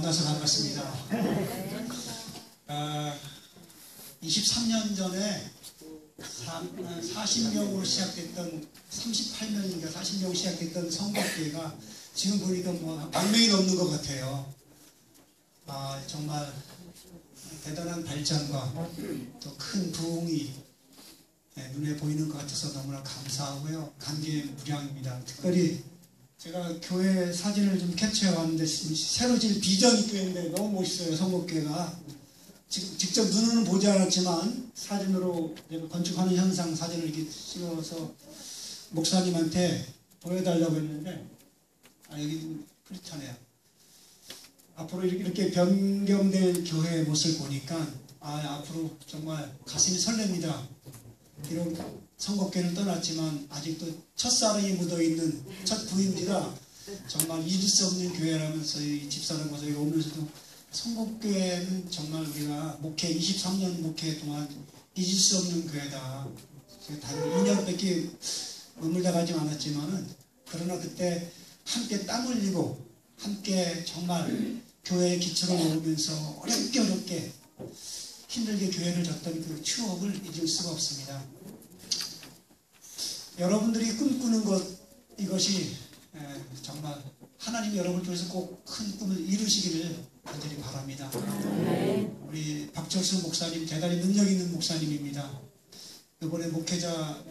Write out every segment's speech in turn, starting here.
만나서 반갑습니다. 23년 전에 40명으로 시작됐던 38명인가 40명으로 시작됐던 성곽교회가 지금 보니까 뭐 100명이 넘는 것 같아요. 정말 대단한 발전과 또 큰 부흥이 눈에 보이는 것 같아서 너무나 감사하고요. 감개무량입니다. 특별히 제가 교회 사진을 좀 캡처해 왔는데 새로 지은 비전 교회인데 너무 멋있어요. 성곽교회가. 직접 눈으로는 보지 않았지만 사진으로 건축하는 현상 사진을 이렇게 찍어서 목사님한테 보여달라고 했는데 여기 그렇잖아요. 앞으로 이렇게 변경된 교회의 모습을 보니까 앞으로 정말 가슴이 설렙니다. 비록 성곽교회를 떠났지만 아직도 첫사랑이 묻어있는 첫 부임지라 정말 잊을 수 없는 교회라면서 이 집사람과 저희가 오면서도 성곽교회는 정말 우리가 23년 목회 동안 잊을 수 없는 교회다. 단 2년밖에 머물다 가지 않았지만은 그러나 그때 함께 땀 흘리고 함께 정말 교회의 기초를 놓으면서 어렵게 힘들게 교회를 졌던 그 추억을 잊을 수가 없습니다. 여러분들이 꿈꾸는 것 이것이 정말 하나님이 여러분을 통해서 꼭 큰 꿈을 이루시기를 간절히 바랍니다. 우리 박철수 목사님 대단히 능력 있는 목사님입니다. 이번에 목회자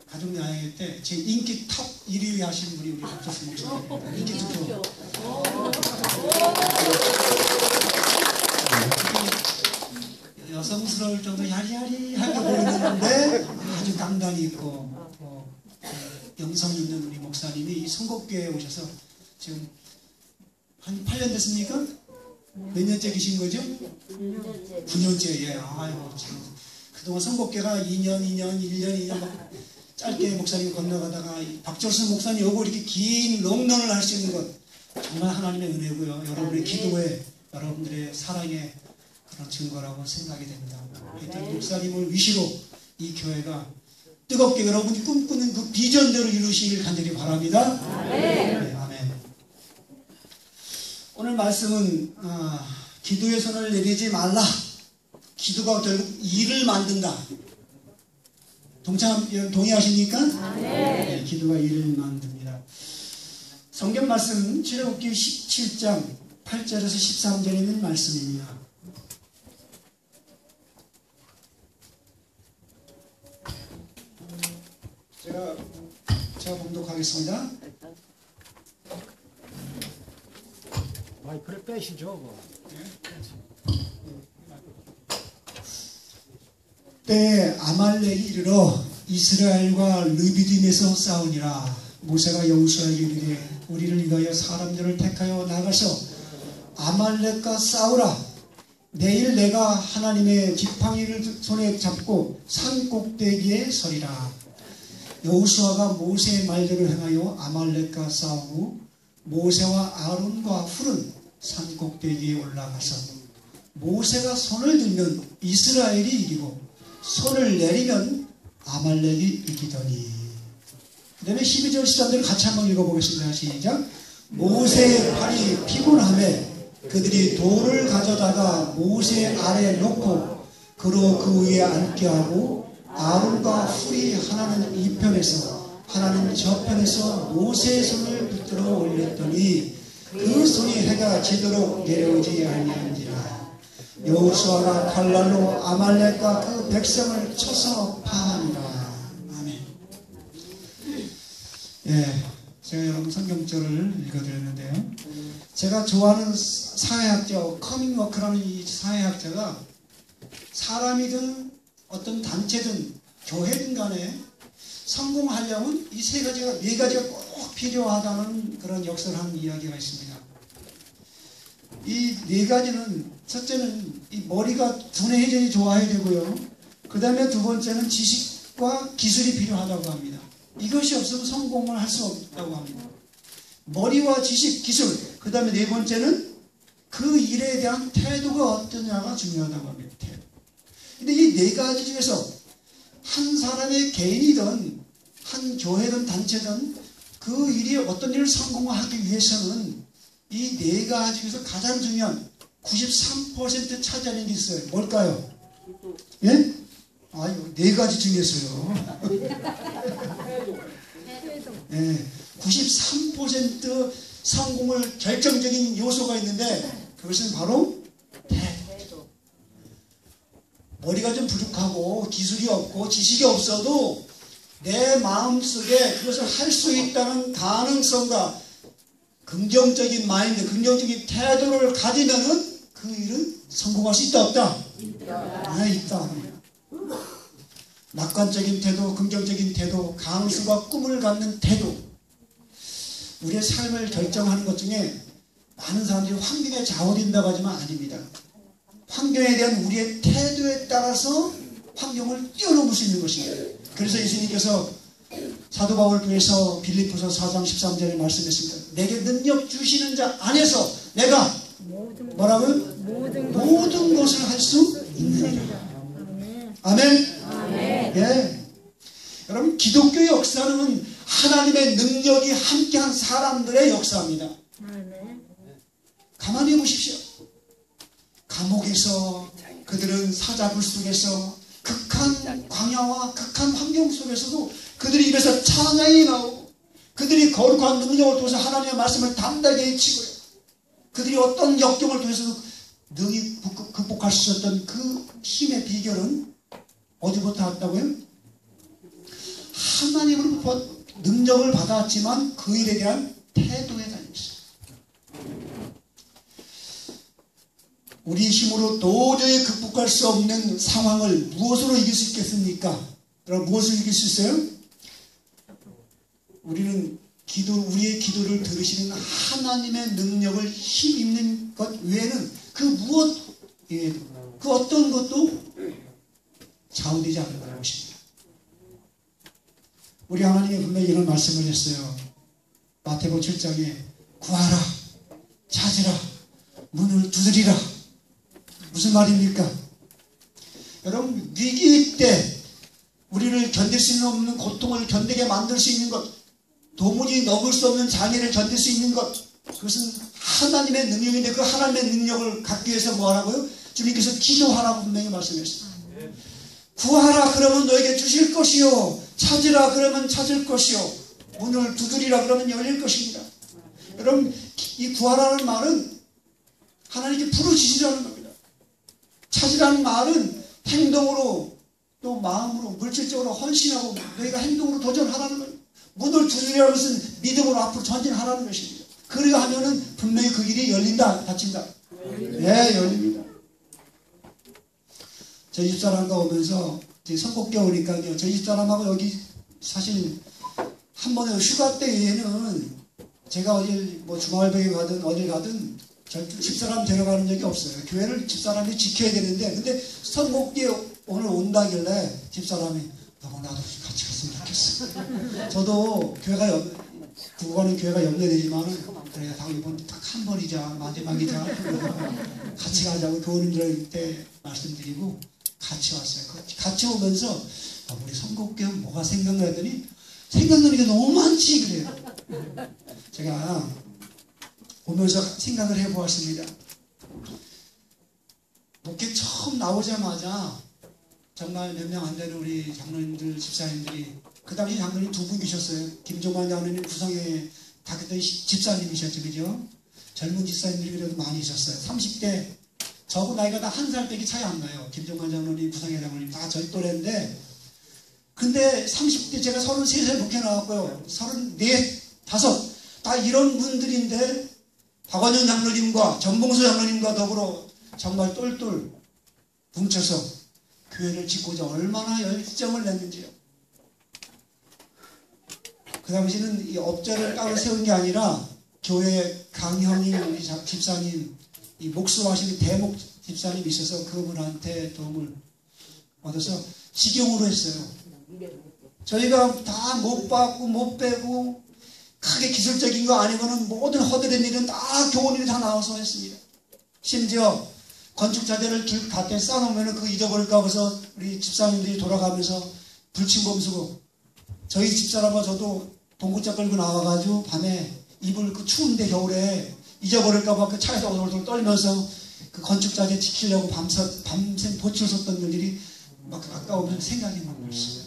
가족 여행 때 제 인기 탑 1위 하신 분이 우리 박철수 목사님입니다. 인기 투표. 여성스러울 정도로 야리야리하게 보이는데 아주 강단이 있고 영성 있는 우리 목사님이 이 성곽교회에 오셔서 지금 한 8년 됐습니까? 몇 년째 계신 거죠? 9년째. 예. 아이고 참. 그동안 성곽교회가 2년, 1년 막 짧게 목사님 건너가다가 박철수 목사님 오고 이렇게 긴 롱런을 할 수 있는 것 정말 하나님의 은혜고요. 여러분의 기도에 여러분들의 사랑에 그런 증거라고 생각이 됩니다. 하여튼 목사님을 위시로 이 교회가 뜨겁게 여러분이 꿈꾸는 그 비전대로 이루시길 간절히 바랍니다. 네, 아멘. 오늘 말씀은 기도의 손을 내리지 말라. 기도가 결국 일을 만든다. 동의하십니까? 네, 기도가 일을 만듭니다. 성경 말씀 출애굽기 17장 8절에서 13절에 있는 말씀입니다. 제가 봉독하겠습니다. 마이크를 빼시죠. 때에 아말렉이 이르러 이스라엘과 르비딤에서 싸우니라. 모세가 여호수아에게 이르되 우리를 위하여 사람들을 택하여 나가서 아말렉과 싸우라. 내일 내가 하나님의 지팡이를 손에 잡고 산 꼭대기에 서리라. 여호수아가 모세의 말대로 행하여 아말렉과 싸우고 모세와 아론과 훌은 산 꼭대기에 올라가서 모세가 손을 들면 이스라엘이 이기고 손을 내리면 아말렉이 이기더니. 그 다음에 12절 13절 같이 한번 읽어보겠습니다. 시작. 모세의 팔이 피곤하매 그들이 돌을 가져다가 모세 아래에 놓고 그로 그 위에 앉게 하고 아론과 훌이 하나는 이편에서 하나는 저편에서 모세의 손을 붙들어 올렸더니 그 손이 해가 지도록 내려오지 아니한지라. 여호수아가 칼날로 아말렉과 그 백성을 쳐서 파하니라. 아멘. 예, 제가 여러분 성경절을 읽어드렸는데요. 제가 좋아하는 사회학자 커밍워크라는 이 사회학자가 사람이든 어떤 단체든 교회든 간에 성공하려면 이 네 가지가 꼭 필요하다는 그런 역설한 이야기가 있습니다. 이 네 가지는 첫째는 이 머리가 두뇌 회전이 좋아야 되고요. 그 다음에 두 번째는 지식과 기술이 필요하다고 합니다. 이것이 없으면 성공을 할 수 없다고 합니다. 머리와 지식, 기술, 그 다음에 네 번째는 그 일에 대한 태도가 어떠냐가 중요하다고 합니다. 근데 이 네 가지 중에서 한 사람의 개인이든 한 교회든 단체든 그 일이 어떤 일을 성공하기 위해서는 이 네 가지 중에서 가장 중요한 93% 차지하는 게 있어요. 뭘까요? 예? 아유, 네 가지 중에서요. 예, 93% 성공을 결정적인 요소가 있는데 그것은 바로 태도. 머리가 좀 부족하고 기술이 없고 지식이 없어도 내 마음속에 그것을 할 수 있다는 가능성과 긍정적인 마인드, 긍정적인 태도를 가지면은 그 일은 성공할 수 있다 없다? 있다. 있다. 낙관적인 태도, 긍정적인 태도, 가능성과 꿈을 갖는 태도. 우리의 삶을 결정하는 것 중에 많은 사람들이 환경에 좌우된다고 하지만 아닙니다. 환경에 대한 우리의 태도에 따라서 환경을 뛰어넘을 수 있는 것입니다. 그래서 예수님께서 사도 바울을 통해서 빌립보서 4장 13절에 말씀했습니다. 내게 능력 주시는 자 안에서 내가 뭐라고요? 모든 것을 할 수 있느니라. 아멘. 아멘. 예. 여러분, 기독교의 역사는 하나님의 능력이 함께한 사람들의 역사입니다. 가만히 보십시오. 감옥에서 그들은 사자굴 속에서 극한 광야와 극한 환경 속에서도 그들의 입에서 찬양이 나오고 그들이 거룩한 능력을 통해서 하나님의 말씀을 담대하게 외치고요. 그들이 어떤 역경을 통해서도 능히 극복할 수 있었던 그 힘의 비결은 어디부터 왔다고요? 하나님으로부터 능력을 받았지만 그 일에 대한 태도에 달려있어요. 우리 힘으로 도저히 극복할 수 없는 상황을 무엇으로 이길 수 있겠습니까? 여러분, 무엇을 이길 수 있어요? 우리는 우리의 기도를 들으시는 하나님의 능력을 힘입는 것 외에는 그 어떤 것도 좌우되지 않는다는 것입니다. 우리 하나님이 분명히 이런 말씀을 했어요. 마태복음 7장에 구하라, 찾으라, 문을 두드리라. 무슨 말입니까? 여러분, 위기 때 우리를 견딜 수 없는 고통을 견디게 만들 수 있는 것, 도무지 넘을 수 없는 장애를 견딜 수 있는 것, 그것은 하나님의 능력인데 그 하나님의 능력을 갖기 위해서 뭐하라고요? 주님께서 기도하라고 분명히 말씀했습니다. 구하라 그러면 너에게 주실 것이요, 찾으라 그러면 찾을 것이요, 문을 두드리라 그러면 열릴 것입니다. 여러분, 이 구하라는 말은 하나님께 부르짖으라는 겁니다. 찾으라는 말은 행동으로 또 마음으로 물질적으로 헌신하고 너희가 행동으로 도전하라는 거예요. 문을 두드리라는 것은 믿음으로 앞으로 전진하라는 것입니다. 그리고 하면은 분명히 그 길이 열린다, 닫힌다. 네, 열립니다. 저희 집사람과 오면서 선곡교 오니까요. 저희 집사람하고 여기 사실 한 번에 휴가 때에는 제가 어딜 뭐 주말배에 가든 어딜 가든 집사람 데려가는 적이 없어요. 교회를 집사람이 지켜야 되는데, 근데 선곡교에 오늘 온다길래 집사람이 너무 나도 같이 갔으면 좋겠어. 저도 교회가 구간은 교회가 연계되지만은 그래, 이번 딱 한 번이자 마지막이자 같이 가자고 교우님들한테 말씀드리고 같이 왔어요. 같이 오면서 우리 선곡교회 뭐가 생각나더니 생각나는 게 너무 많지 그래요. 제가 오면서 생각을 해보았습니다. 목회 처음 나오자마자 정말 몇 명 안 되는 우리 장로님들, 집사님들이, 그 당시 장로님 두 분 계셨어요. 김종만 장로님 구성에 다 그때 집사님이셨죠, 그죠? 젊은 집사님들이 그래도 많이 있었어요. 30대, 저하고 나이가 다 한 살 빼기 차이 안 나요. 김종만 장로님, 구성의 장로님 다 저희 또래인데, 근데 30대 제가 33살 목회 나왔고요. 34, 5, 다 이런 분들인데, 박원영 장로님과 전봉수 장로님과 더불어 정말 똘똘 뭉쳐서 교회를 짓고자 얼마나 열정을 냈는지요. 그 당시는 이 업자를 따로 세운 게 아니라 교회 강형인 우리 집사님, 이 목수하시는 대목 집사님이 있어서 그분한테 도움을 얻어서 직영으로 했어요. 저희가 다 못 받고 못 빼고 크게 기술적인 거 아니고는 모든 허드렛 일은 다 교원들이 다 나와서 했습니다. 심지어 건축 자재를 길 밭에 쌓아놓으면 그거 잊어버릴까 해서 우리 집사님들이 돌아가면서 불침범수고, 저희 집사람과 저도 봉구차 끌고 나와가지고 밤에 이불 그 추운데 겨울에 잊어버릴까봐 그 차에서 오돌오돌 떨면서 그 건축자재 지키려고 밤샘 보초를 섰던 일들이 막 아까우면 생각이 나고 있어요.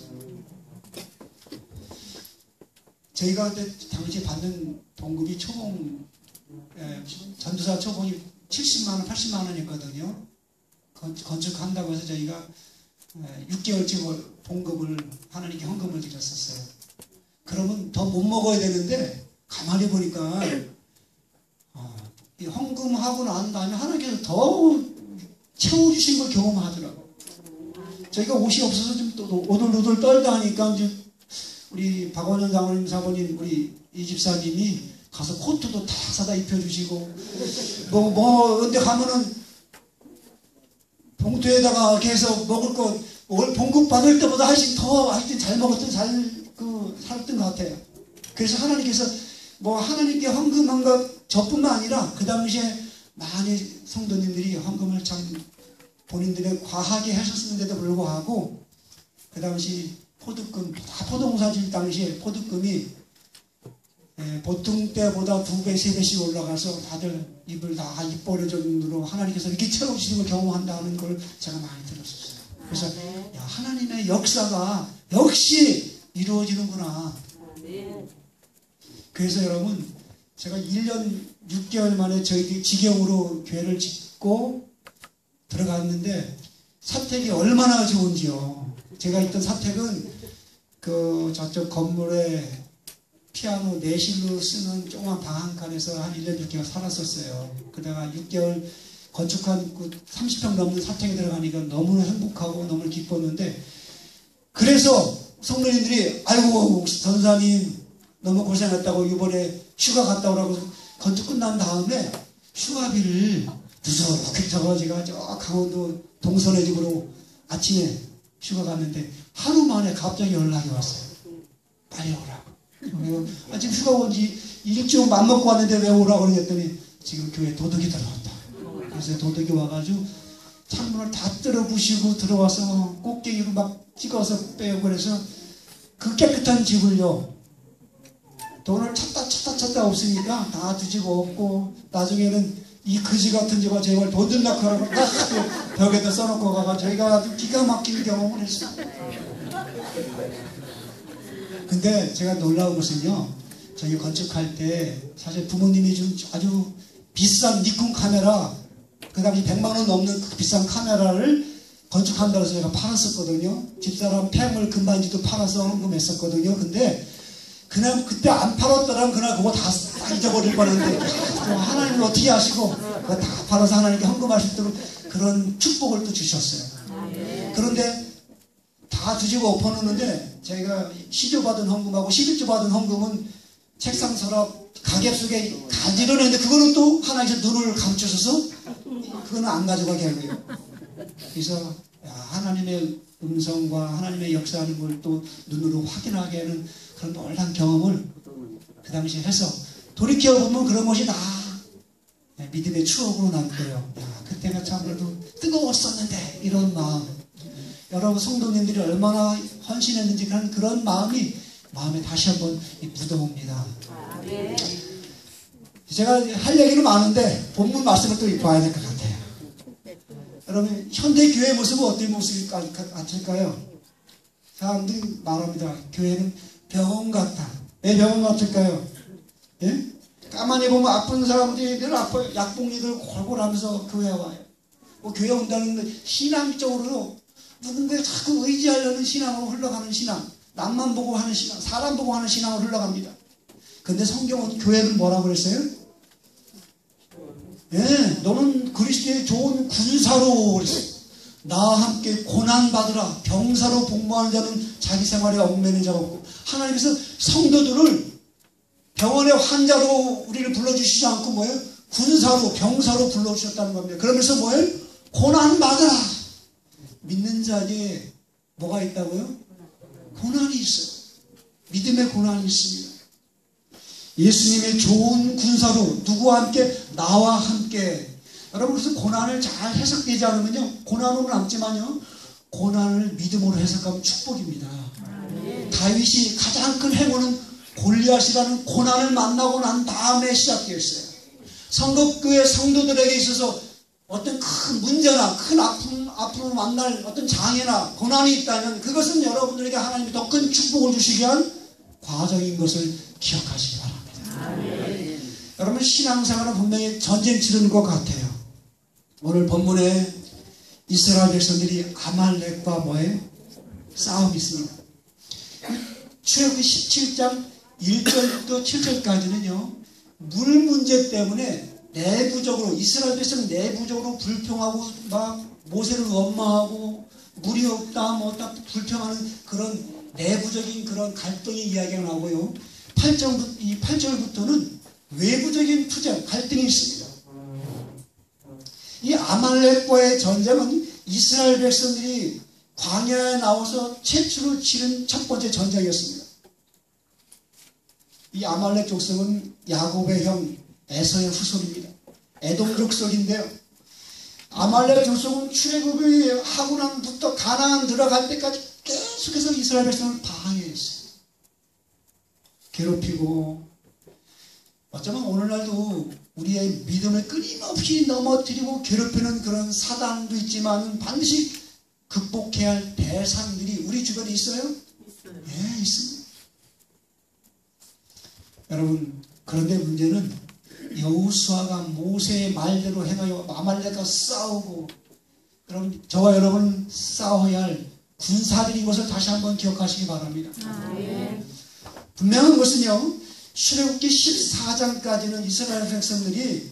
저희가 그때 당시에 받는 봉급이 초봉, 전도사 초봉이 70만원, 80만원이었거든요. 건축한다고 해서 저희가 6개월치 봉급을 하나님께 헌금을 드렸었어요. 그러면 더 못 먹어야 되는데 가만히 보니까 이 헌금하고 난 다음에 하나님께서 더 채워주신 걸 경험하더라고요. 저희가 옷이 없어서 좀 또 오돌오돌 떨다 하니까 이제 우리 박원현 장로님 사모님 우리 이 집사님이 가서 코트도 다 사다 입혀주시고 근데 가면은 봉투에다가 이렇게 해서 먹을 거 봉급 받을 때보다 하여튼 잘 먹었던 살았던 것 같아요. 그래서 하나님께서 하나님께 헌금한 것 저뿐만 아니라 그 당시에 많은 성도님들이 헌금을 참 본인들의 과하게 하셨는데도 불구하고 그 당시 포도금, 다 포도농사 질 당시에 포도금이 보통 때보다 2배, 3배씩 올라가서 다들 입을 다 입 벌릴 정도로 하나님께서 이렇게 채워주시는 걸 경험한다는 걸 제가 많이 들었었어요. 그래서 야, 하나님의 역사가 역시 이루어지는구나. 그래서 여러분 제가 1년 6개월 만에 저희 지경으로 교회를 짓고 들어갔는데 사택이 얼마나 좋은지요. 제가 있던 사택은 그 저쪽 건물에 피아노 내실로 쓰는 조그만 방 한 칸에서 한 1년 6개월 살았었어요. 그러다가 6개월 건축한 그 30평 넘는 사택에 들어가니까 너무 행복하고 너무 기뻤는데 그래서 성도님들이 아이고 전사님 너무 고생했다고 이번에 휴가 갔다 오라고 건축 끝난 다음에 휴가비를 누석하게 적어 제가 저 강원도 동선의 집으로 아침에 휴가 갔는데 하루 만에 갑자기 연락이 왔어요. 빨리 오라고. 지금 휴가 온 지 일주일 맘먹고 왔는데 왜 오라고 그랬더니 지금 교회에 도둑이 들어왔다. 그래서 도둑이 와가지고 창문을 다 뚫어 부시고 들어와서 꼭대기로 막 찍어서 빼고 그래서 그 깨끗한 집을요. 돈을 찾다 없으니까 다 뒤지고 없고 나중에는 이 거지 같은 집아 제발 돈 좀 낳고 하라고 딱 벽에다 써놓고 가가 저희가 아주 기가 막힌 경험을 했어요. 근데 제가 놀라운 것은요. 저희 건축할 때 사실 부모님이 준 아주 비싼 니콘 카메라 그 당시 100만원 넘는 그 비싼 카메라를 건축한다고 해서 제가 팔았었거든요. 집사람 폐물 금반지도 팔아서 헌금했었거든요. 근데 그냥 그때 안 팔았더라면 그날 그거 다 잊어버릴 뻔했는데 하나님을 어떻게 하시고 그거 다 팔아서 하나님께 헌금할 수 있도록 그런 축복을 또 주셨어요. 그런데 다 뒤집어 엎어놓는데 저희가 시조받은 헌금하고 11조 받은 헌금은 책상 서랍 가격 속에 가지런했는데 그거는 또 하나님께서 눈을 감추셔서 그거는 안 가져가게 하고요. 그래서 하나님의 음성과 하나님의 역사하는 걸 또 눈으로 확인하게 하는 그런 놀라운 경험을 그 당시에 해서 돌이켜보면 그런 것이 다 믿음의 추억으로 남고요. 그때가 참 그래도 뜨거웠었는데 이런 마음 여러분 성도님들이 얼마나 헌신했는지 그런 마음이 마음에 다시 한번 묻어옵니다. 제가 할 얘기는 많은데 본문 말씀을 또 봐야 될 것 같아요. 여러분 현대 교회의 모습은 어떤 모습이 같을까요? 사람들이 말합니다. 교회는 병원 같다. 왜 병원 같을까요? 예? 가만히 보면 아픈 사람들이 늘 아파요. 약봉리들 골골하면서 교회에 와요. 교회 온다는 건 신앙적으로 누군가에 자꾸 의지하려는 신앙으로 흘러가는 신앙. 남만 보고 하는 신앙, 사람 보고 하는 신앙으로 흘러갑니다. 근데 성경은 교회는 뭐라고 그랬어요? 예, 너는 그리스도의 좋은 군사로 그랬어요. 나와 함께 고난받으라. 병사로 복무하는 자는 자기 생활에 얽매는 자가 없고 하나님께서 성도들을 병원의 환자로 우리를 불러주시지 않고 뭐예요? 군사로 병사로 불러주셨다는 겁니다. 그러면서 뭐예요? 고난받으라. 믿는 자에게 뭐가 있다고요? 고난이 있어요. 믿음의 고난이 있습니다. 예수님의 좋은 군사로 누구와 함께? 나와 함께. 여러분 그래서 고난을 잘 해석되지 않으면요 고난으로 남지만요 고난을 믿음으로 해석하면 축복입니다. 다윗이 가장 큰 행운은 골리앗이라는 고난을 만나고 난 다음에 시작되었어요. 성북교회 성도들에게 있어서 어떤 큰 문제나 큰 아픔을 만날 어떤 장애나 고난이 있다면 그것은 여러분들에게 하나님이 더 큰 축복을 주시기 위한 과정인 것을 기억하시기 바랍니다. 여러분 신앙생활은 분명히 전쟁 치르는 것 같아요. 오늘 본문에 이스라엘 백성들이 아말렉과 뭐예요? 싸움이 있습니다. 출애굽기 17장 1절부터 7절까지는요. 물 문제 때문에 내부적으로 이스라엘 백성 내부적으로 불평하고 막 모세를 원망하고 물이 없다 뭐다 불평하는 그런 내부적인 그런 갈등의 이야기가 나오고요. 8절부터는 외부적인 투쟁 갈등이 있습니다. 이 아말렉과의 전쟁은 이스라엘 백성들이 광야에 나와서 최초로 치른 첫 번째 전쟁이었습니다. 이 아말렉 족속은 야곱의 형 에서의 후손입니다. 에돔 족속인데요. 아말렉 족속은 출애굽을 하고 나부터 가나안 들어갈 때까지 계속해서 이스라엘 백성을 방해했어요. 괴롭히고 어쩌면 오늘날도 우리의 믿음을 끊임없이 넘어뜨리고 괴롭히는 그런 사단도 있지만 반드시 극복해야 할 대상들이 우리 주변에 있어요? 있어요. 예, 있습니다. 여러분 그런데 문제는 여호수아가 모세의 말대로 행하여 아말렉과 싸우고 그럼 저와 여러분 싸워야 할 군사들인 것을 다시 한번 기억하시기 바랍니다. 분명한 것은요. 출애굽기 14장까지는 이스라엘 백성들이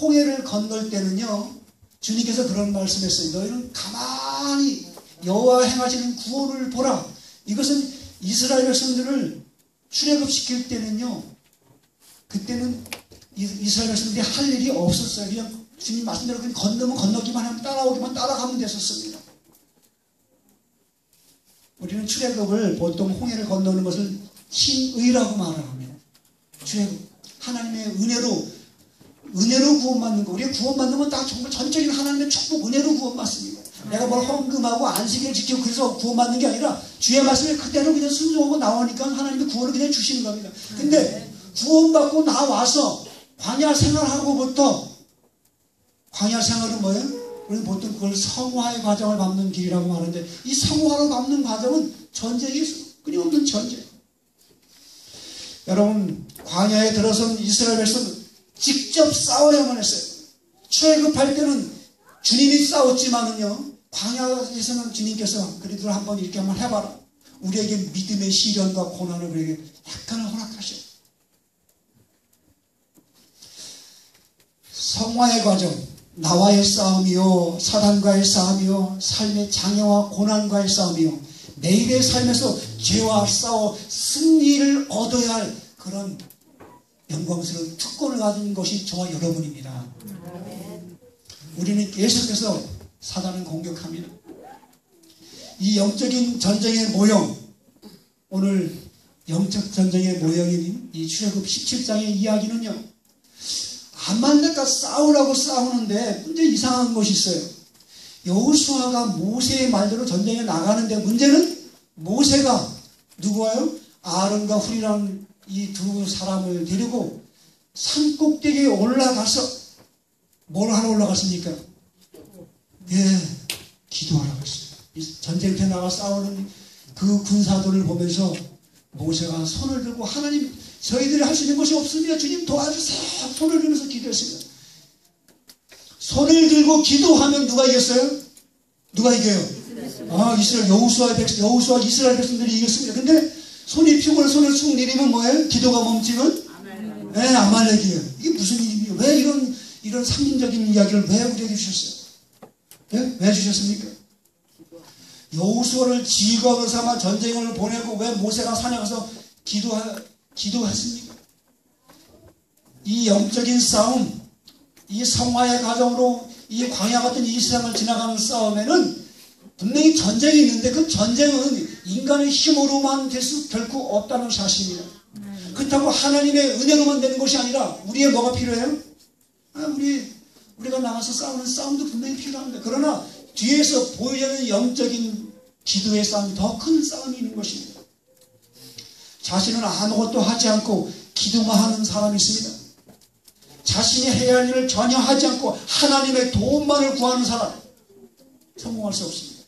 홍해를 건널 때는요. 주님께서 그런 말씀했어요. 너희는 가만히 여호와 행하시는 구원을 보라. 이것은 이스라엘 백성들을 출애굽시킬 때는요. 그때는 이스라엘 백성들이 할 일이 없었어요. 그냥 주님 말씀대로 그냥 건너면 건너기만 하면 따라오기만 따라가면 됐었습니다. 우리는 출애굽을 보통 홍해를 건너는 것을 신의라고 말을 합니다. 출애굽 하나님의 은혜로 구원받는 거. 우리가 구원받는 건 다 정말 전적인 하나님의 축복 은혜로 구원받습니다. 내가 뭘 헌금하고 안식일 지키고 그래서 구원받는 게 아니라 주의 말씀에 그대로 그냥 순종하고 나오니까 하나님의 구원을 그냥 주시는 겁니다. 근데 구원받고 나와서 광야 생활하고부터 광야 생활은 뭐예요? 우리는 보통 그걸 성화의 과정을 밟는 길이라고 말하는데 이 성화로 밟는 과정은 전쟁이 끊임없는 전쟁. 여러분 광야에 들어선 이스라엘 백성은 직접 싸워야만 했어요. 출애굽할 때는 주님이 싸웠지만은요 광야에서는 주님께서 그래도 한번 이렇게 한번 해봐라. 우리에게 믿음의 시련과 고난을 우리에게 약간을 허락하셔요. 성화의 과정, 나와의 싸움이요, 사단과의 싸움이요, 삶의 장애와 고난과의 싸움이요, 매일의 삶에서 죄와 싸워 승리를 얻어야 할 그런 영광스러운 특권을 가진 것이 저와 여러분입니다. 우리는 계속해서 사단을 공격합니다. 이 영적인 전쟁의 모형, 오늘 영적 전쟁의 모형인 이 출애굽 17장의 이야기는요, 아말렉과 싸우라고 싸우는데 문제 이상한 것이 있어요. 여호수아가 모세의 말대로 전쟁에 나가는데 문제는 모세가 누구와요? 아론과 훌이라는 이 두 사람을 데리고 산 꼭대기에 올라가서 뭘 하러 올라갔습니까? 예, 기도하러 갔어요. 전쟁터에 나가 싸우는 그 군사들을 보면서 모세가 손을 들고 하나님 저희들이 할 수 있는 것이 없습니다. 주님 도와주세요. 손을 들면서 기도했습니다. 손을 들고 기도하면 누가 이겼어요? 누가 이겨요? 이스라엘 여호수아 이스라엘 백성들이 이겼습니다. 근데 손이 피곤해 손을 쑥 내리면 뭐예요? 기도가 멈추면? 네, 아말렉이에요. 이게 무슨 일이에요? 왜 이런 상징적인 이야기를 왜 우리에게 주셨어요? 네? 왜 주셨습니까? 여호수아를 지휘관으로 삼아 전쟁을 보내고 왜 모세가 산에 가서 기도했습니까? 이 영적인 싸움, 이 성화의 과정으로 이 광야 같은 이 세상을 지나가는 싸움에는 분명히 전쟁이 있는데 그 전쟁은 인간의 힘으로만 될 수 결코 없다는 사실입니다. 그렇다고 하나님의 은혜로만 되는 것이 아니라 우리의 뭐가 필요해요? 우리가 나가서 싸우는 싸움도 분명히 필요합니다. 그러나 뒤에서 보여지는 영적인 기도의 싸움이 더 큰 싸움이 있는 것입니다. 자신은 아무것도 하지 않고 기도만 하는 사람이 있습니다. 자신이 해야 할 일을 전혀 하지 않고 하나님의 도움만을 구하는 사람 성공할 수 없습니다.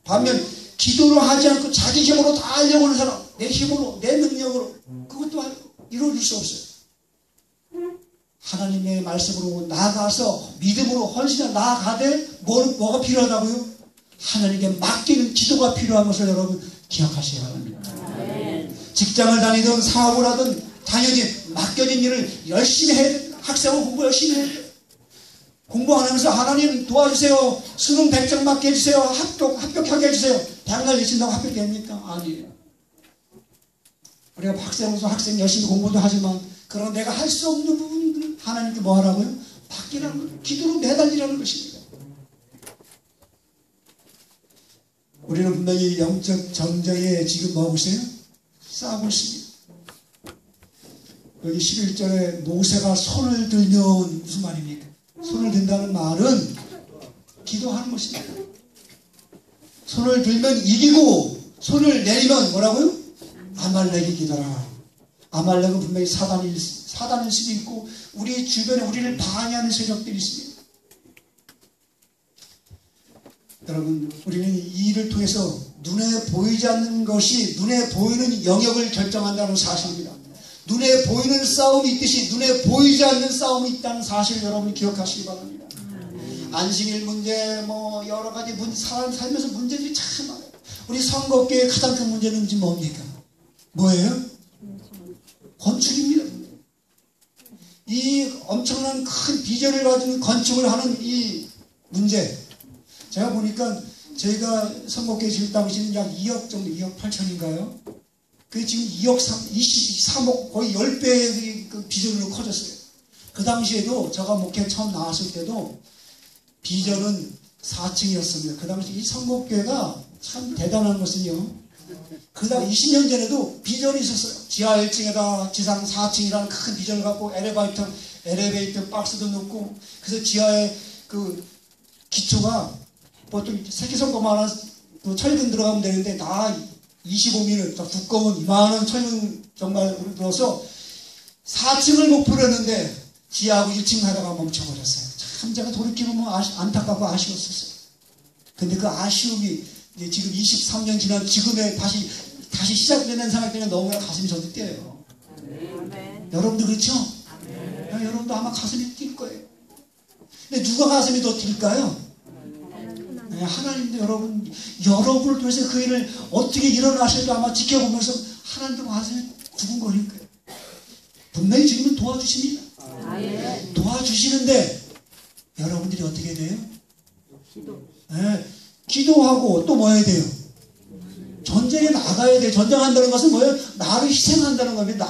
반면 기도를 하지 않고 자기 힘으로 다 하려고 하는 사람, 내 힘으로, 내 능력으로 그것도 이루어질 수 없어요. 하나님의 말씀으로 나아가서 믿음으로 헌신해 나아가되 뭐가 필요하다고요? 하나님께 맡기는 기도가 필요한 것을 여러분 기억하셔야 합니다. 직장을 다니든 사업을 하든 당연히 맡겨진 일을 열심히 해야 돼. 학생은 공부 열심히 해야 돼. 공부 안 하면서 하나님 도와주세요. 수능 100점 맞게 해주세요. 합격하게 해주세요. 대학날 내친다고 합격됩니까? 아니에요. 우리가 학생으로서 학생 열심히 공부도 하지만 그러나 내가 할 수 없는 부분들 하나님께 뭐 하라고요? 맡기라는 걸, 기도로 매달리라는 것입니다. 우리는 분명히 영적 전쟁에 지금 뭐 하고 있어요? 싸우고 있습니다. 여기 11절에 모세가 손을 들면 무슨 말입니까? 손을 든다는 말은 기도하는 것입니다. 손을 들면 이기고 손을 내리면 뭐라고요? 아말렉이 기도라. 아말렉은 분명히 사단일 수도 있고 우리 주변에 우리를 방해하는 세력들이 있습니다. 여러분, 우리는 이 일을 통해서 눈에 보이지 않는 것이 눈에 보이는 영역을 결정한다는 사실입니다. 눈에 보이는 싸움이 있듯이 눈에 보이지 않는 싸움이 있다는 사실을 여러분이 기억하시기 바랍니다. 안식일 문제, 뭐 여러 가지 사람 살면서 문제들이 참 많아요. 우리 선거교회의 가장 큰 문제는 지금 뭡니까? 뭐예요? 건축입니다. 이 엄청난 큰 비전을 가진 건축을 하는 이 문제. 제가 보니까 저희가 선거교회 지을 당시는 약 2억 정도, 2억 8천인가요? 그게 지금 2억 23억, 거의 10배의 그 비전으로 커졌어요. 그 당시에도 제가 목회 처음 나왔을 때도 비전은 4층이었습니다. 그 당시 이 선거교회가 참 대단한 것은요. 그 다음 20년 전에도 비전이 있었어요. 지하 1층에다 지상 4층이라는 큰 비전을 갖고 엘리베이터 박스도 넣고 그래서 지하에 그 기초가 보통 새끼손가락 하나 그 철근 들어가면 되는데 다 25mm 두꺼운 이만한 철근 정말 들어서 4층을 목표로 했는데 지하하고 1층 하다가 멈춰버렸어요. 참 제가 돌이키면 안타깝고 아쉬웠었어요. 근데 그 아쉬움이 이제 지금 23년 지난 지금에 다시 시작되는 생각 때문에 너무나 가슴이 저도 뛰어요. 여러분도 그렇죠? 여러분도 아마 가슴이 뛸 거예요. 근데 누가 가슴이 더 뛸까요? 하나님도 여러분을 통해서 그 일을 어떻게 일어나실까 아마 지켜보면서 하나님도 가슴이 두근거릴 거예요. 분명히 주님은 도와주십니다. 도와주시는데 여러분들이 어떻게 돼요? 기도하고 또 뭐 해야 돼요? 전쟁에 나가야 돼요. 전쟁한다는 것은 뭐예요? 나를 희생한다는 겁니다.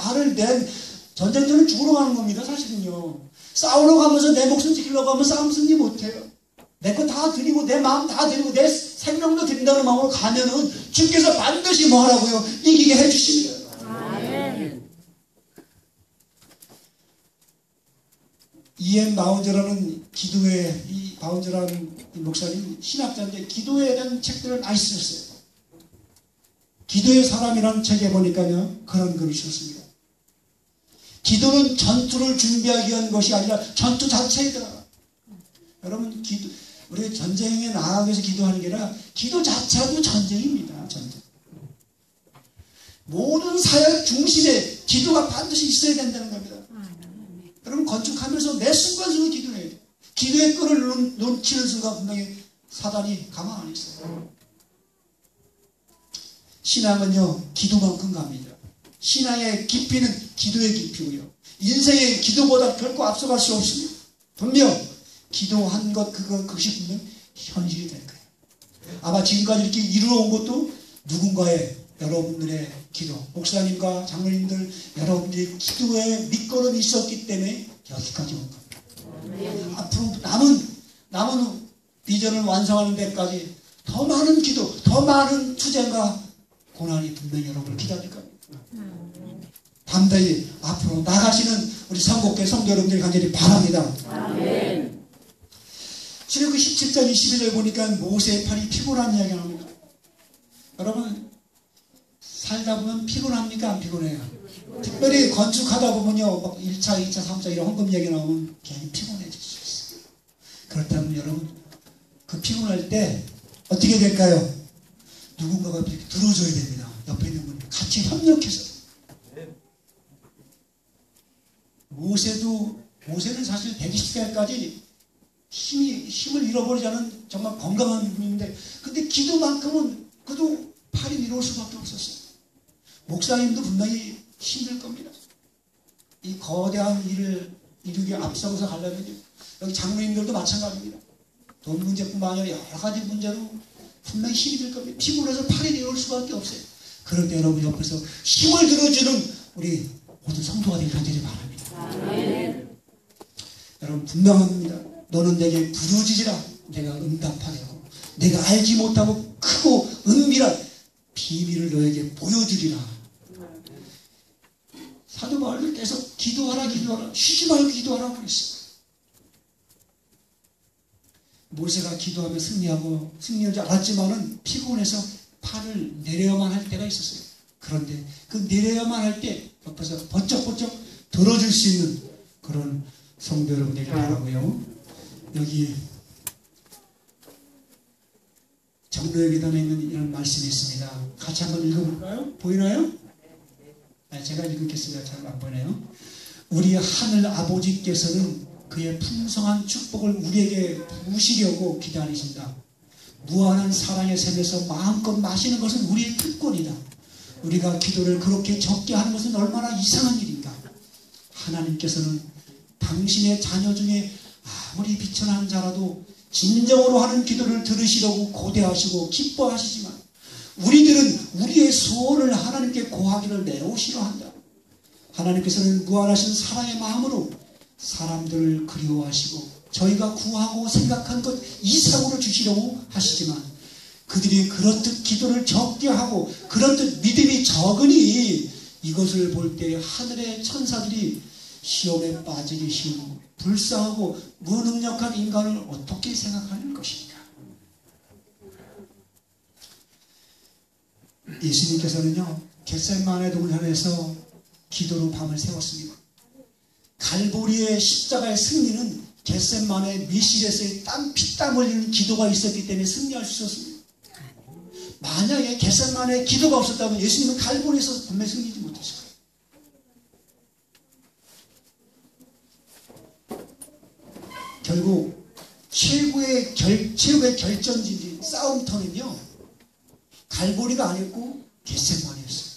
전쟁터는 죽으러 가는 겁니다. 사실은요. 싸우러 가면서 내 목숨 지키려고 하면 싸움 승리 못해요. 내 거 다 드리고 내 마음 다 드리고 내 생명도 드린다는 마음으로 가면은 주께서 반드시 뭐 하라고요? 이기게 해주십니다. 아멘. E.M. 바운저라는 기도의 이 바운저라는 목사님 신학자인데 기도에 대한 책들을 많이 쓰셨어요. 기도의 사람이라는 책에 보니까요 그런 글을 썼습니다. 기도는 전투를 준비하기 위한 것이 아니라 전투 자체이더라. 여러분 우리 전쟁에 나가기 위해서 기도하는 게 아니라 기도 자체도 전쟁입니다. 전쟁. 모든 사역 중심에 기도가 반드시 있어야 된다는 겁니다. 여러분 건축하면서 매 순간순간 기도해야 돼요. 기도의 끈을 놓치는 순간 분명히 사단이 가만 안 있어요. 신앙은요 기도만큼 갑니다. 신앙의 깊이는 기도의 깊이고요. 인생의 기도보다 결코 앞서갈 수 없습니다. 분명 기도한 그것이 분명 현실이 될 거예요. 아마 지금까지 이렇게 이루어온 것도 누군가의 여러분들의 기도, 목사님과 장로님들 여러분들의 기도에 밑거름이 있었기 때문에 여기까지 온 겁니다. 앞으로 남은 비전을 완성하는 데까지 더 많은 기도, 더 많은 투쟁과 고난이 분명히 여러분을 기다릴 겁니다. 담대히 앞으로 나가시는 우리 선곡계 성도 여러분들이 간절히 바랍니다. 아멘. 출애굽기 17장 22절 보니까 모세의 팔이 피곤한 이야기 나옵니다. 여러분 살다 보면 피곤합니까? 안 피곤해요? 특별히 건축하다 보면요, 막 1차, 2차, 3차 이런 헌금 얘기 나오면 괜히 피곤해질 수 있어요. 그렇다면 여러분, 그 피곤할 때 어떻게 될까요? 누군가가 이렇게 들어줘야 됩니다. 옆에 있는 분이 같이 협력해서. 모세는 사실 120살까지 힘을 잃어버리지 않은 정말 건강한 분인데, 근데 기도만큼은 그래도 팔이 미룰 수밖에 없었어요. 목사님도 분명히 힘들 겁니다. 이 거대한 일을 이루기 앞서서 가려면, 여기 장로님들도 마찬가지입니다. 돈 문제뿐만 아니라 여러 가지 문제로 분명히 힘이 들 겁니다. 피곤해서 팔이 내려올 수밖에 없어요. 그럴 때 여러분 옆에서 힘을 들어주는 우리 모든 성도가 되기를 바랍니다. 여러분 분명합니다. 너는 내게 부르짖으라 내가 응답하려고, 내가 알지 못하고 크고 은밀한 비밀을 너에게 보여주리라. 사도 바울은 계속 기도하라 쉬지 말고 기도하라고 그랬어요. 모세가 기도하며 승리할 줄 알았지만은 피곤해서 팔을 내려야만 할 때가 있었어요. 그런데 그 내려야만 할 때 옆에서 번쩍번쩍 들어줄 수 있는 그런 성도 여러분 되길 바라고요. 여기 정로의 계단에 있는 이런 말씀이 있습니다. 같이 한번 읽어볼까요? 보이나요? 네, 제가 읽겠습니다. 잘 안 보이네요. 우리 하늘 아버지께서는 그의 풍성한 축복을 우리에게 부으시려고 기다리신다. 무한한 사랑의 샘에서 마음껏 마시는 것은 우리의 특권이다. 우리가 기도를 그렇게 적게 하는 것은 얼마나 이상한 일인가. 하나님께서는 당신의 자녀 중에 아무리 비천한 자라도 진정으로 하는 기도를 들으시려고 고대하시고 기뻐하시지만, 우리들은 우리의 소원을 하나님께 고하기를 매우 싫어한다. 하나님께서는 무한하신 사랑의 마음으로 사람들을 그리워하시고 저희가 구하고 생각한 것 이상으로 주시려고 하시지만, 그들이 그렇듯 기도를 적게 하고 그렇듯 믿음이 적으니 이것을 볼 때 하늘의 천사들이 시험에 빠지기 쉬운 불쌍하고 무능력한 인간을 어떻게 생각하는 것인가. 예수님께서는요, 겟세마네 동산에서 기도로 밤을 새웠습니다. 갈보리의 십자가의 승리는 겟세마네 밀실에서의 피땀 흘리는 기도가 있었기 때문에 승리할 수 있었습니다. 만약에 겟세마네 기도가 없었다면 예수님은 갈보리에서 분명히 승리하지 못했을 거예요. 결국 최고의 결전지 싸움터는요, 갈보리가 아니었고 겟세마네였어요.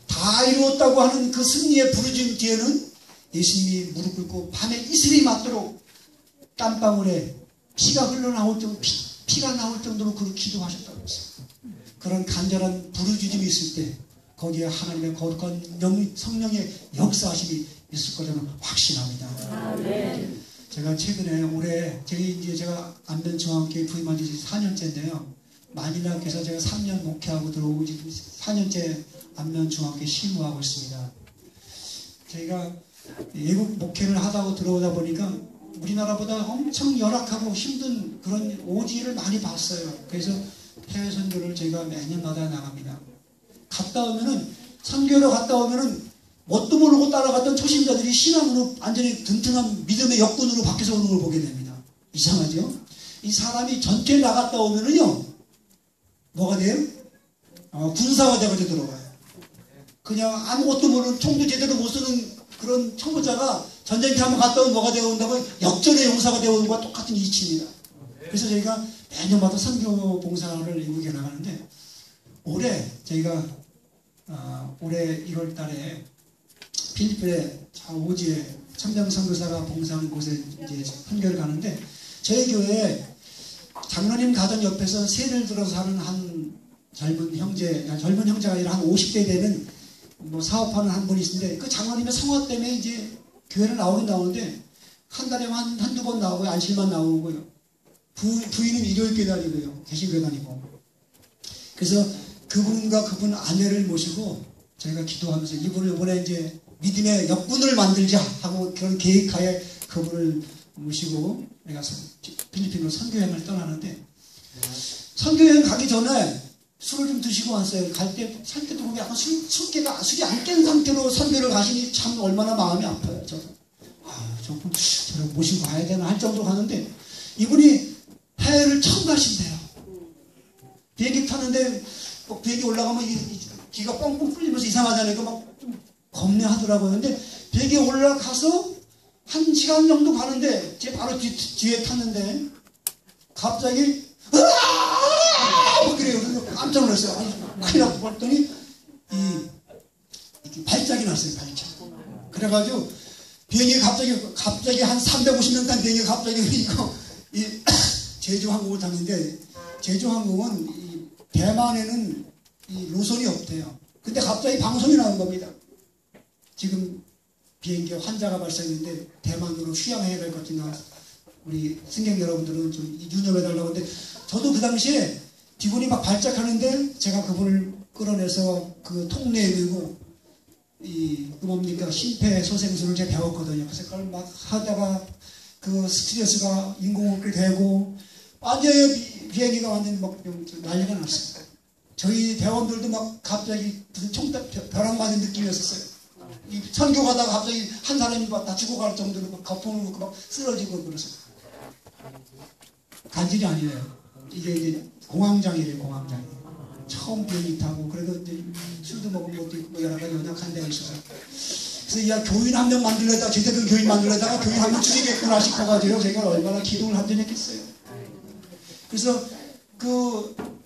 다 이루었다고 하는 그 승리의 부르짖음 뒤에는 예수님이 무릎 꿇고 밤에 이슬이 맞도록 땀방울에 피가 흘러나올 정도, 피가 나올 정도로 그렇게 기도하셨다고 했어요. 그런 간절한 부르짖음이 있을 때 거기에 하나님의 거룩한 성령의 역사하심이 있을 거라는 확신합니다. 제가 최근에 올해 제가 안면중앙교회 부임한 지 4년째인데요. 마닐라교에서 제가 3년 목회하고 들어오고 지금 4년째 안면중앙교회 심우하고 있습니다. 저희가 외국 목회를 하다가 들어오다 보니까 우리나라보다 엄청 열악하고 힘든 그런 오지를 많이 봤어요. 그래서 해외 선교를 저희가 매년마다 나갑니다. 선교로 갔다 오면은 뭣도 모르고 따라갔던 초신자들이 신앙으로 완전히 든든한 믿음의 역군으로 바뀌어서 오는 걸 보게 됩니다. 이상하죠? 이 사람이 전투에 나갔다 오면은요, 뭐가 돼요? 군사가 돼가지고 들어가요. 그냥 아무것도 모르는, 총도 제대로 못 쓰는 그런 초보자가 전쟁터 한번 갔다 오면 뭐가 되어 온다고? 역전의 용사가 되어 오는 것과 똑같은 이치입니다. 그래서 저희가 매년마다 선교 봉사를 외국에 나가는데, 저희가 올해 1월 달에 필리핀의 오지에 천병선교사가 봉사하는 곳에 이제 선교를 가는데, 저희 교회에 장로님 가정 옆에서 세를 들어서 사는 한 젊은 형제가 아니라 한 50대 되는 사업하는 한 분이 있는데, 그 장로님의 성화 때문에 이제 교회를 나오는데 한 달에 한두 번 나오고요. 안실만 나오고요. 부인은 일요일교회 다니고요. 개신교회 다니고. 그래서 그분과 그분 아내를 모시고 저희가 기도하면서 이분을 이번에 이제 믿음의 역군을 만들자 하고 그런 계획하에 그분을 모시고 내가 필리핀으로 선교여행을 떠나는데, 선교여행 가기 전에 술을 좀 드시고 왔어요. 살 때도 보면 약간 술이 안 깬 상태로 선교를 가시니 참 얼마나 마음이 아파요. 저는. 저를 모시고 가야 되나 할 정도 가는데, 이분이 해외를 처음 가신대요. 비행기 타는데, 비행기 올라가면 기가 뻥뻥 뚫리면서 이상하잖아요. 막 좀 겁내하더라고요. 근데 비행기 올라가서 1시간 정도 가는데, 제 바로 뒤에 탔는데, 갑자기, 으아아아! 그래요. 그래서 깜짝 놀랐어요. 큰일 났고 봤더니, 발작이 났어요, 발작. 그래가지고, 비행기 갑자기 한 350명 탄 비행기 갑자기 제주항공을 탔는데, 제주항공은 대만에는 노선이 없대요. 근데 갑자기 방송이 나온 겁니다. 지금 비행기에 환자가 발생했는데 대만으로 휴양해야 될 것 같으나 우리 승객 여러분들은 좀 유념해달라고 하는데, 저도 그 당시에 기분이 막 발작하는데 제가 그분을 끌어내서 그 통로에 들고 심폐소생술을 제가 배웠거든요. 그래서 그걸 막 하다가 그 스트레스가 인공호흡이 되고 완전히 비행기가 완전히 막 난리가 났어요. 저희 대원들도 막 갑자기 무슨 벼락 맞은 느낌이었어요. 선교 가다가 갑자기 한 사람이 막 다 죽어갈 정도로 막 거품을 먹고 막 쓰러지고 그래서. 간질이 아니에요. 이게 공황장애래요, 공황장애. 처음 비행기 타고, 그래도 이제 술도 먹은 것도 있고, 여러 가지 연약한 데가 있어서. 그래서 교인 한 명 만들려다가, 제대로 교인 만들려다가 교인 한 명 죽이겠구나 싶어가지고, 제가 얼마나 기도를 한전했겠어요. 그래서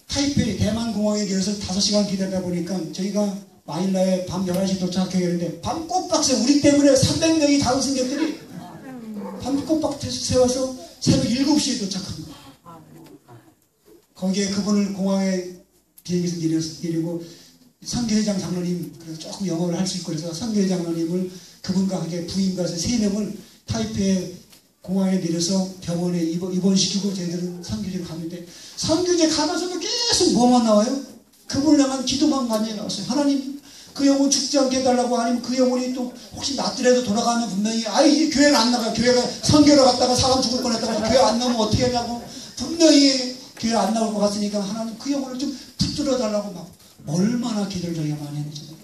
타이페이, 대만 공항에 대해서 5시간 기다리다 보니까, 저희가 마닐라에 밤 11시 도착했는데, 밤 꼬박 세워, 우리 때문에 300명이 다른 승객들이 밤 꼬박 세워서 새벽 7시에 도착한 거예요. 거기에 그분을 공항에 비행기에서 내리고, 선교회장 장로님, 그래서 조금 영어를 할 수 있고, 그래서 선교회장 장로님을 그분과 함께 부인과 해서 3명을 타이페이 공항에 내려서 병원에 입원시키고 저희들은 선교제로 갔는데, 선교제 가면서도 계속 뭐만 나와요? 그분을 향한 기도만 많이 나왔어요. 하나님, 그 영혼 죽지 않게 해달라고. 아니면 그 영혼이 또 혹시 낫더라도 돌아가면 분명히 이 교회는 안 나가요. 교회가 선교로 갔다가 사람 죽을 뻔했다가 교회 안 나오면 어떻게 하냐고. 분명히 교회 안 나올 것 같으니까 하나님 그 영혼을 좀 붙들어 달라고 막 얼마나 기도를 저희가 많이 했는지.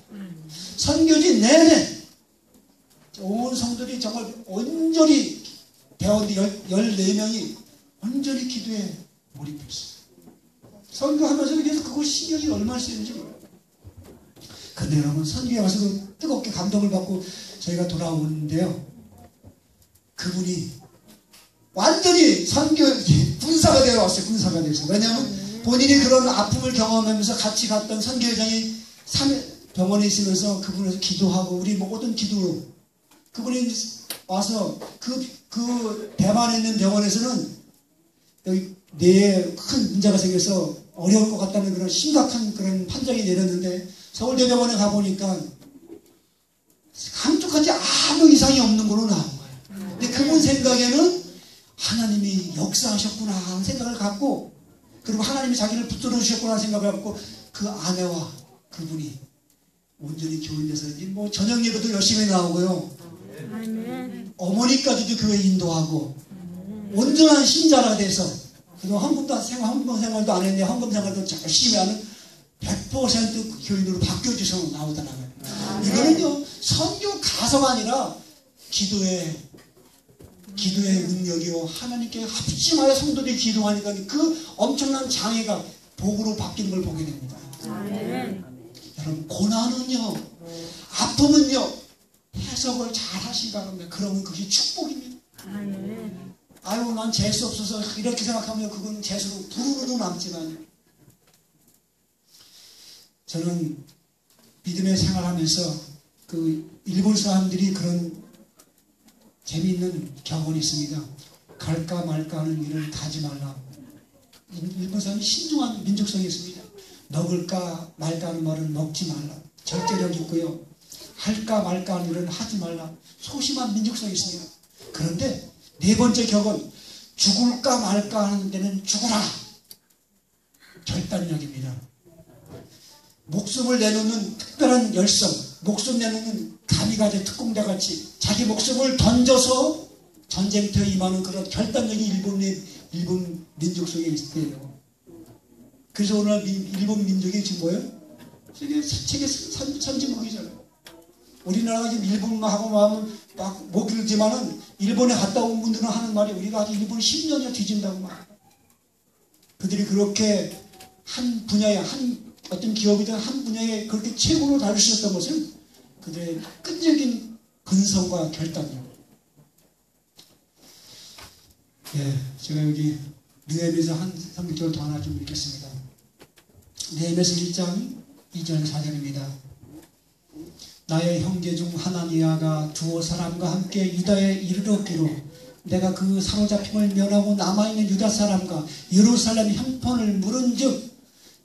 선교지 내내 온 성들이 정말 온전히 대원들 14명이 온전히 기도에 몰입했어요. 선교하면서 계속 그거 신경이 얼마나 쓰이는지 몰라요. 근데 여러분, 선교에 와서도 뜨겁게 감동을 받고 저희가 돌아오는데요, 그분이 완전히 선교 군사가 되어 왔어요. 군사가 되어서. 왜냐하면 본인이 그런 아픔을 경험하면서 같이 갔던 선교회장이 병원에 있으면서 그분에서 기도하고, 우리 모든 기도로 그분이 와서 그 대만에 있는 병원에서는 여기 뇌에 큰 문제가 생겨서 어려울 것 같다는 그런 심각한 그런 판정이 내렸는데, 서울대병원에 가보니까 감쪽같이 아무 이상이 없는 걸로 나온 거예요. 근데 그분 생각에는 하나님이 역사하셨구나 하는 생각을 갖고, 그리고 하나님이 자기를 붙들어 주셨구나 하는 생각을 갖고, 그 아내와 그분이 온전히 교인돼서 뭐 저녁 예배도 열심히 나오고요, 어머니까지도 교회 인도하고 온전한 신자가 돼서, 그리고 헌금 생활도 안 했는데 헌금 생활도 열심히 하는 100% 교인으로 바뀌어져서 나오더라고요. 이거는요, 선교 가서가 아니라 기도의 능력이요, 하나님께 합심하여 성도들이 기도하니까 그 엄청난 장애가 복으로 바뀌는 걸 보게 됩니다. 여러분, 고난은요, 아픔은요, 해석을 잘 하시기 바랍니다. 그러면 그게 축복입니다. 아유, 난 재수 없어서 이렇게 생각하면 그건 재수로 부르르도 남지만, 저는 믿음의 생활하면서 일본 사람들이 그런 재미있는 경험이 있습니다. 갈까 말까 하는 일을 하지 말라. 일본 사람이 신중한 민족성이 있습니다. 먹을까 말까 하는 말은 먹지 말라. 절제력 있고요. 할까 말까 하는 일은 하지 말라. 소심한 민족성이 있습니다. 그런데 4번째 격은 죽을까 말까 하는 데는 죽어라. 결단력입니다. 목숨을 내놓는 특별한 열성, 목숨 내놓는 가미가제 특공대같이 자기 목숨을 던져서 전쟁터에 임하는 그런 결단력이 일본 민족 속에 있을 때예요. 그래서 오늘 일본 민족이 지금 뭐예요? 세계 선진국이잖아요. 우리나라가 지금 일본하고 막 못 길지만은 일본에 갔다 온 분들은 하는 말이 우리가 아직 일본 10년이나 뒤진다고 말이에요. 그들이 그렇게 한 분야에 어떤 기업이든 한 분야에 그렇게 최고로 다룰 수 있었던 것은 그들의 끈질긴 근성과 결단이에요. 예, 제가 여기 느헤미야서 한 성경을 더 하나 좀 읽겠습니다. 느헤미야서 1장 2절 4절입니다. 나의 형제 중 하나니아가 두어 사람과 함께 유다에 이르렀기로 내가 그 사로잡힘을 면하고 남아있는 유다 사람과 예루살렘 형편을 물은즉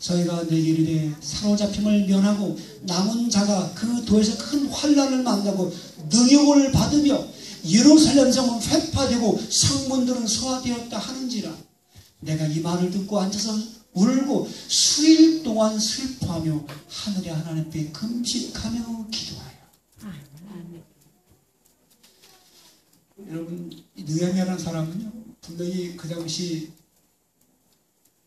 저희가 내게 이르되 사로잡힘을 면하고 남은 자가 그 도에서 큰 환난을 만나고 능욕을 받으며 예루살렘 성은 회파되고 성문들은 소화되었다 하는지라. 내가 이 말을 듣고 앉아서 울고 수일 동안 슬퍼하며 하늘의 하나님께 금식하며 기도하여. 여러분, 느헤미야라는 사람은요, 분명히 그 당시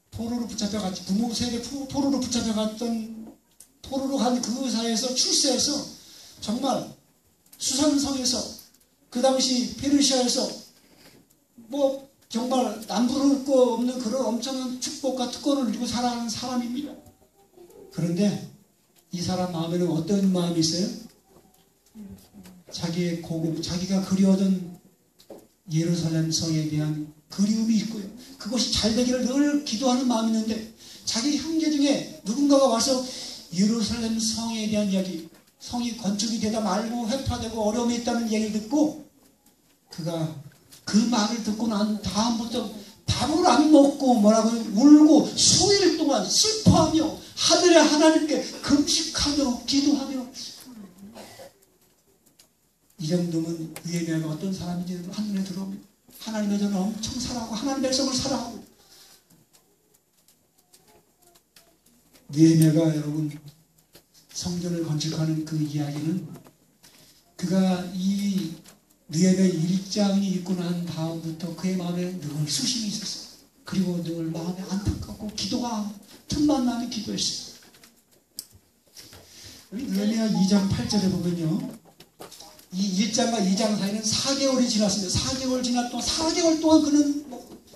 포로로 붙잡혀갔지, 부모 세대 포로로 붙잡혀갔던, 포로로 간 그 사이에서 출세해서 정말 수산성에서 그 당시 페르시아에서 뭐 정말 남부를 거 없는 그런 엄청난 축복과 특권을 누리고 살아가는 사람입니다. 그런데 이 사람 마음에는 어떤 마음이 있어요? 자기의 고국, 자기가 그리워던 예루살렘 성에 대한 그리움이 있고요. 그것이 잘 되기를 늘 기도하는 마음이 있는데 자기 형제 중에 누군가가 와서 예루살렘 성에 대한 이야기, 성이 건축이 되다 말고 회파되고 어려움이 있다는 얘기를 듣고 그가 그 말을 듣고 난 다음부터 밥을 안 먹고 뭐라고 울고 수일 동안 슬퍼하며 하늘의 하나님께 금식하며 기도하며. 이 정도면 느헤미야가 어떤 사람인지 한눈에 들어옵니다. 하나님의 저는 엄청 사랑하고 하나님 백성을 사랑하고. 느헤미야가 여러분 성전을 건축하는 그 이야기는 그가 이 느헤미야 1장이 있고 난 다음부터 그의 마음에 늘 수심이 있었어요. 그리고 늘 마음에 안타깝고 기도가 틈만 나면 기도했어요. 느헤미야 2장 8절에 보면요, 이 1장과 2장 사이는 4개월이 지났습니다. 4개월 지난 동안 4개월 동안 그는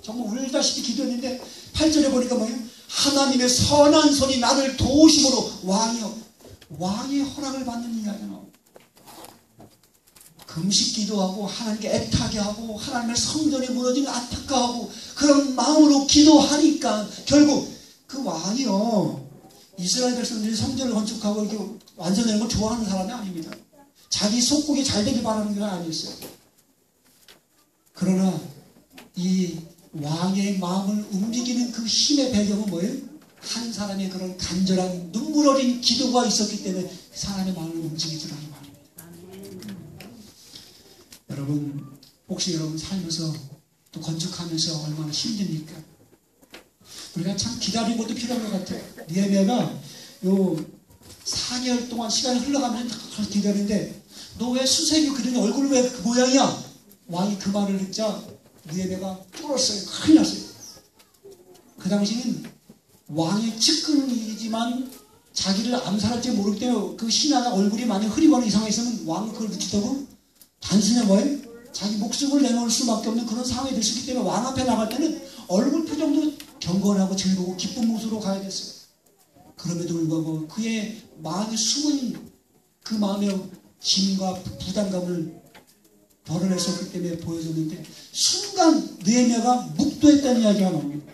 정말 울다시피 기도했는데 8절에 보니까 뭐예요? 하나님의 선한 손이 나를 도우심으로 왕의 허락을 받는 이야기가 나옵니다. 금식 기도하고 하나님께 애타게 하고 하나님의 성전이 무너지면 안타까워하고 그런 마음으로 기도하니까 결국 그 왕이요, 이스라엘 백성들이 성전을 건축하고 이렇게 완성되는 걸 좋아하는 사람이 아닙니다. 자기 속국이 잘 되길 바라는 게 아니었어요. 그러나 이 왕의 마음을 움직이는 그 힘의 배경은 뭐예요? 한 사람의 그런 간절한 눈물 어린 기도가 있었기 때문에 그 사람의 마음을 움직이더라는 말입니다. 여러분, 혹시 여러분 살면서 또 건축하면서 얼마나 힘듭니까? 우리가 참 기다리는 것도 필요한 것 같아요. 느헤미야가 요 4개월 동안 시간이 흘러가면서 다 기다리는데 너 왜 수세기 그리니 얼굴 왜 그 모양이야? 왕이 그 말을 듣자 느헤미야가 쫄았어요. 큰일 났어요. 그 당시는 왕의 측근이지만 자기를 암살할지 모르기 때문에 그 신하가 얼굴이 많이 흐리거나 이상했으면 왕이 그걸 묻히다고 단순히 뭐예요? 자기 목숨을 내놓을 수밖에 없는 그런 상황이 될 수 있기 때문에 왕 앞에 나갈 때는 얼굴 표정도 경건하고 즐거고 기쁜 모습으로 가야 됐어요. 그럼에도 불구하고 그의 마음이 숨은 그 마음의 짐과 부담감을 덜어냈었기 때문에 보여줬는데 순간 느헤미야가 묵도했다는 이야기가 나옵니다.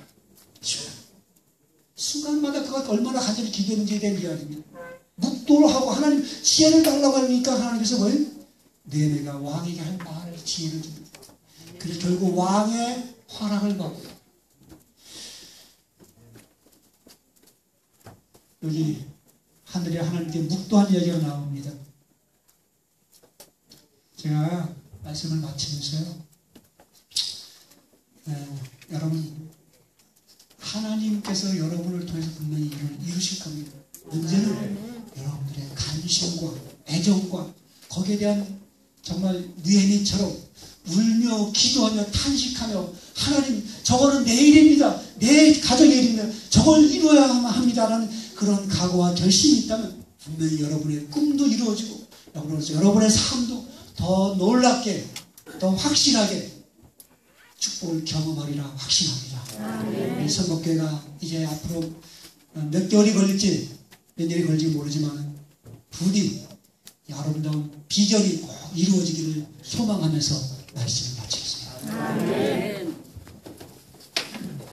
순간마다 그가 얼마나 간절히 기도했는지에 대한 이야기입니다. 묵도를 하고 하나님 지혜를 달라고 하니까 하나님께서 뭐예요? 느헤미야가 왕에게 할 말을 지혜를 줍니다. 그래서 결국 왕의 허락을 받고 여기 하늘의 하나님께 묵도한 이야기가 나옵니다. 제가 말씀을 마치면서요, 여러분 하나님께서 여러분을 통해서 분명히 일을 이루실 겁니다. 문제는 여러분들의 관심과 애정과 거기에 대한 정말 느헤미야처럼 울며 기도하며 탄식 탄식하며 하나님 저거는 내 일입니다. 내 가정의 일입니다. 저걸 이루어야만 합니다라는 그런 각오와 결심이 있다면 분명히 여러분의 꿈도 이루어지고 여러분의 삶도 더 놀랍게 더 확실하게 축복을 경험하리라 확신합니다. 이 선곡교회가 이제 앞으로 몇 개월이 걸릴지 몇 년이 걸릴지 모르지만 부디 아름다운 비전이 꼭 이루어지기를 소망하면서 말씀을 마치겠습니다.